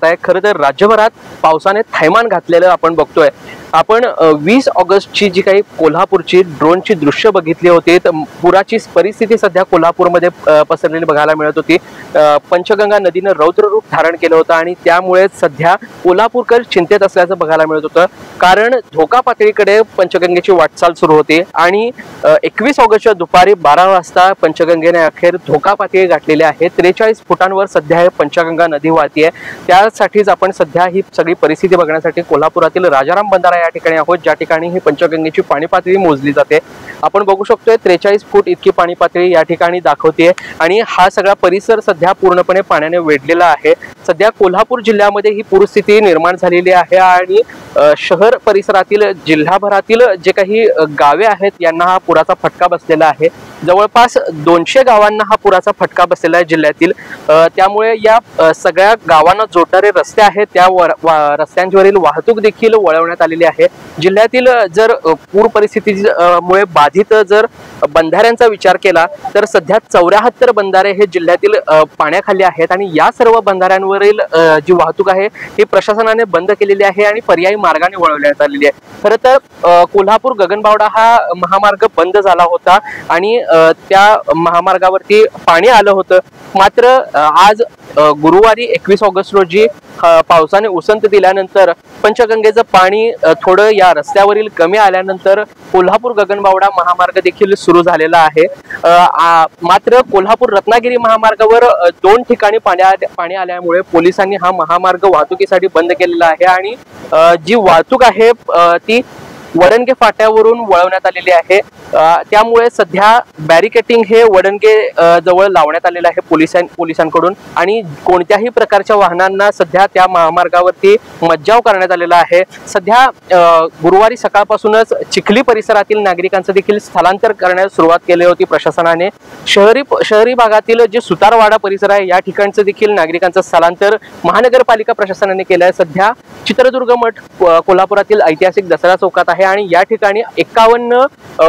पाहताय, खरं तर राज्यभरात पावसाने थैमान घातलेलं आपण बघतोय। आपण 20 ऑगस्टची जी काही कोल्हापूरची ड्रोनची दृश्य बघितली होती, तर पुराची परिस्थिती सध्या कोल्हापूरमध्ये पसरलेली बघायला मिळत होती। पंचगंगा नदीनं रौद्र रूप धारण केलं होतं आणि त्यामुळे सध्या कोल्हापूरकर चिंतेत असल्याचं बघायला मिळत होतं, कारण धोका पातळीकडे पंचगंगेची वाटचाल सुरू होती आणि 21 ऑगस्टच्या दुपारी 12 वाजता पंचगंगेने अखेर धोका पातळी गाठलेली आहे। 43 फुटांवर सध्या हे पंचगंगा नदी वाहतीये। त्यासाठीच आपण सध्या ही सगळी परिस्थिती बघण्यासाठी कोल्हापुरातील राजाराम बंधारा या ठिकाणी आहोत, ज्या ठिकाणी ही पंचगंगेची पाणी पातळी मोजली जाते। आपण बघू शकतोय 43 फूट इतकी पाणी पातळी या ठिकाणी दाखवते आणि हा सगळा परिसर सध्या पूर्णपणे पाण्याने वेढलेला आहे। सध्या कोल्हापूर जिल्ह्यामध्ये ही पूरस्थिती निर्माण झालेली आहे आणि शहर परिसरातील जिल्हाभरातील जे काही गावे आहेत यांना हा पुराचा फटका बसलेला आहे। जवळपास 200 गावांना हा पुराचा फटका बसलेला आहे जिल्ह्यातील। त्यामुळे या सगळ्या गावांना जोडणारे रस्ते आहेत त्या रस्त्यांवरील वाहतूक देखील वळवण्यात आलेली आहे। जिल्ह्यातील जर पूर परिस्थितीमुळे बाधित जर बंधाऱ्यांचा विचार केला तर सध्या 74 बंधारे हे जिल्ह्यातील पाण्याखाली आहेत आणि या सर्व बंधाऱ्यांवरील जी वाहतूक आहे ही प्रशासनाने बंद केलेली आहे आणि पर्यायी मार्गाने वळवण्यात आलेली आहे। खरं तर कोल्हापूर गगनबावडा हा महामार्ग बंद झाला होता आणि त्या महामार्गावरती पाणी आलं होतं, मात्र आज गुरुवारी 21 ऑगस्ट रोजी पावसाने उसंत दिल्यानंतर पंचगंगेचं पाणी थोडं या रस्त्यावरील कमी आल्यानंतर कोल्हापूर गगनबावडा महामार्ग देखील सुरू झालेला आहे। मात्र कोल्हापूर रत्नागिरी महामार्गावर 2 ठिकाणी पाणी आल्यामुळे पोलिसांनी हा महामार्ग वाहतुकीसाठी बंद केलेला आहे आणि जी वाहतूक आहे ती वडणगे फाट्यावरून वळवण्यात आलेली आहे। त्यामुळे सध्या बॅरिकेटिंग हे वडणगे जवळ लावण्यात आलेलं आहे पोलिसांकडून आणि कोणत्याही प्रकारच्या वाहनांना सध्या त्या महामार्गावरती मज्जाव करण्यात आलेला आहे। सध्या गुरुवारी सकाळपासूनच चिखली परिसरातील नागरिकांचं देखील स्थलांतर करण्यास सुरुवात केली होती प्रशासनाने। शहरी भागातील जे सुतारवाडा परिसर आहे या ठिकाणचं देखील नागरिकांचं स्थलांतर महानगरपालिका प्रशासनाने केलं आहे। सध्या चित्रदुर्ग मठ कोल्हापुरातील ऐतिहासिक दसरा चौकात आहे आणि या ठिकाणी 51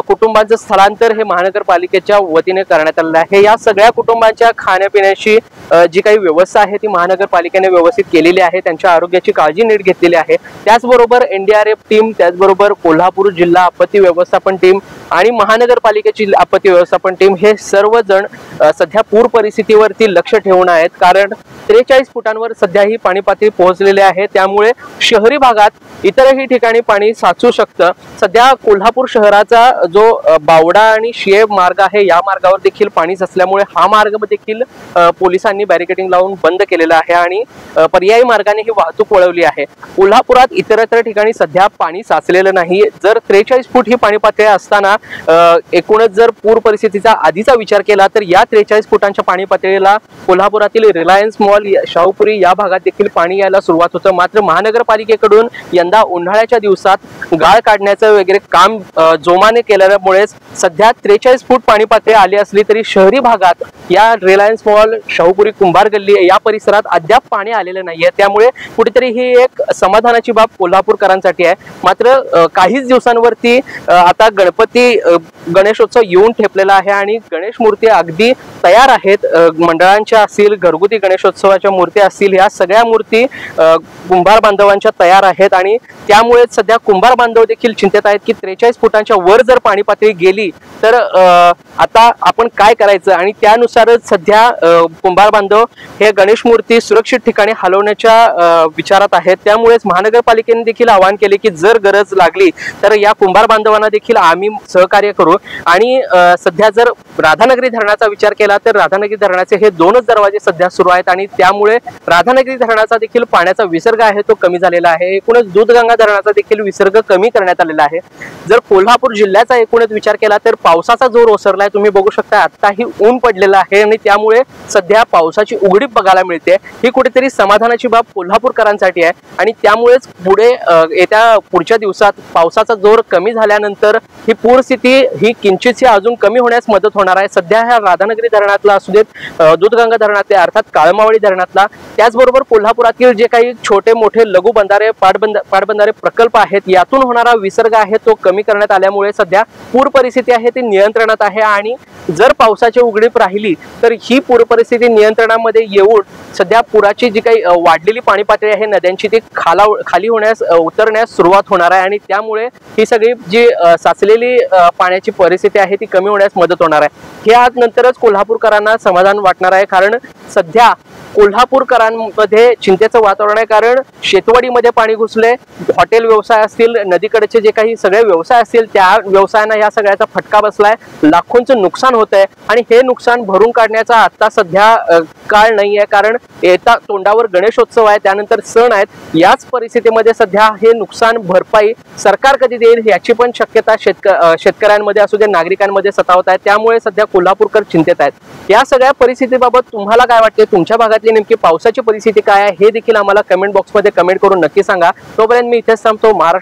कुटुंबांचं स्थलांतर हे महानगरपालिकेच्या वतीने करण्यात आलेलं आहे। या सगळ्या कुटुंबांच्या खाण्यापिण्याची जी काही व्यवस्था आहे ती महानगरपालिकेने व्यवस्थित केलेली आहे, त्यांच्या आरोग्याची काळजी नीट घेतलेली आहे। त्याचबरोबर NDRF टीम, त्याचबरोबर कोल्हापूर जिल्हा आपत्ती व्यवस्थापन टीम आणि महानगरपालिकेची आपत्ती व्यवस्थापन टीम हे सर्वजण सध्या पूर परिस्थितीवरती लक्ष ठेवून आहेत, कारण 43 फुटांवर सध्या ही पाणी पातळी पोहोचलेली आहे। त्यामुळे शहरी भागात इतरही ठिकाणी पाणी साचू शकतं। सध्या कोल्हापूर शहराचा जो बावडा आणि शिये मार्ग आहे या मार्गावर देखील पाणी असल्यामुळे हा मार्ग देखील पोलिसांनी बॅरिकेडिंग लावून बंद केलेला आहे आणि पर्यायी मार्गाने ही वाहतूक वळवली आहे। कोल्हापुरात इतरत्र ठिकाणी सध्या पाणी साचलेलं नाही। जर 43 फूट ही पाणी पातळी असताना एकूणच जर पूर परिस्थितीचा आधीचा विचार केला तर या 43 फुटांच्या पाणी पातळीला कोल्हापुरातील रिलायन्स मॉल, शाहूपुरी या भागात देखील पाणी यायला सुरुवात होतं। मात्र महानगरपालिकेकडून यंदा उन्हाळ्याच्या दिवसात गाळ काढण्याचं वगैरे काम जोमाने केल्यामुळे सध्या 43 फूट पाणी पातळी आली असली तरी शहरी भागात या रिलायन्स मॉल, शाहूपुरी, कुंभार गल्ली या परिसरात अद्याप पाणी आलेलं नाहीये। त्यामुळे कुठेतरी ही एक समाधानाची बाब कोल्हापूरकरांसाठी आहे। मात्र काहीच दिवसांवरती आता गणेशोत्सव येऊन ठेपलेला आहे आणि गणेश मूर्ती अगदी तयार आहेत। मंडळांच्या असतील, घरगुती गणेशोत्सवाच्या मूर्ती असतील, या सगळ्या मूर्ती कुंभार बांधवांच्या तयार आहेत आणि त्यामुळे सध्या कुंभार बांधव देखील चिंतेत आहेत की 43 फुटांच्या वर जर पाणी पातळी गेली तर आता आपण काय करायचं आणि त्यानुसारच सध्या कुंभार बांधव हे गणेश मूर्ती सुरक्षित ठिकाणी हलवण्याच्या विचारात आहेत। त्यामुळेच महानगरपालिकेने देखील आवाहन केले की जर गरज लागली तर या कुंभार बांधवांना देखील आम्ही सहकार्य करू आणि सध्या जर राधानगरी धरणाचा विचार केला तर राधानगरी धरणाचे हे 2च दरवाजे सध्या सुरू आहेत आणि त्यामुळे राधानगरी धरणाचा देखील पाण्याचा विसर्ग आहे तो कमी झालेला आहे। एकूणच दूधगंगा धरणाचा देखील विसर्ग कमी करण्यात आलेला आहे। जर कोल्हापूर जिल्ह्याचा एकूणच विचार केला तर पावसाचा जोर ओसरलाय, तुम्ही बघू शकता आत्ताही ऊन पडलेलं आहे आणि त्यामुळे सध्या पावसाची उघडीप बघायला मिळते। ही कुठेतरी समाधानाची बाब कोल्हापूरकरांसाठी आहे आणि त्यामुळेच पुढच्या दिवसात पावसाचा जोर कमी झाल्यानंतर ही पूरस्थिती ही किंचितशी अजून कमी होण्यास मदत होणार आहे। सध्या ह्या राधानगरी धरणातला असू देत, दूधगंगा धरणातले अर्थात काळमावळी धरणातला, त्याचबरोबर कोल्हापुरातील जे काही छोटे मोठे लघु बंधारे, पाटबंधारे प्रकल्प आहेत यातून होणारा विसर्ग आहे तो कमी करण्यात आल्यामुळे सध्या पूर परिस्थिती आहे ती नियंत्रणात आहे आणि जर पावसाची उघडीप राहिली तर ही पूर परिस्थिती नियंत्रणामध्ये येऊन सध्या पुराची जी काही वाढलेली पाणी पातळी आहे नद्यांची ती खाली होण्यास उतरण्यास सुरुवात होणार आहे आणि त्यामुळे ही सगळी जी साचलेली पाण्याची परिस्थिती आहे ती कमी होण्यास मदत होणार आहे। या नंतरच कोल्हापूरकरांना समाधान वाटणार आहे, कारण सध्या कोल्हापूरकरांमध्ये चिंतेचं वातावरण आहे, कारण शेतवाडीमध्ये पाणी घुसले, हॉटेल व्यवसाय असतील, नदीकडेचे जे काही सगळे व्यवसाय असतील त्या व्यवसायांना या सगळ्याचा फटका बसलाय, लाखोंचं नुकसान होत आहे आणि हे नुकसान भरून काढण्याचा आता सध्या काळ नाहीये, कारण येता तोंडावर गणेशोत्सव आहे, त्यानंतर सण आहेत। याच परिस्थितीमध्ये सध्या हे नुकसान भरपाई सरकार कधी देईल याची पण शक्यता शेतकऱ्यांमध्ये असू दे नागरिकांमध्ये सतावत आहे, त्यामुळे सध्या कोल्हापूरकर चिंतेत आहेत। या सगळ्या परिस्थितीबाबत तुम्हाला काय वाटते, तुमच्या भागातली नेमकी पावसाची परिस्थिती काय आहे हे देखील आम्हाला कमेंट बॉक्समध्ये कमेंट करून नक्की सांगा। तोपर्यंत मी इथेच थांबतो। महाराष्ट्र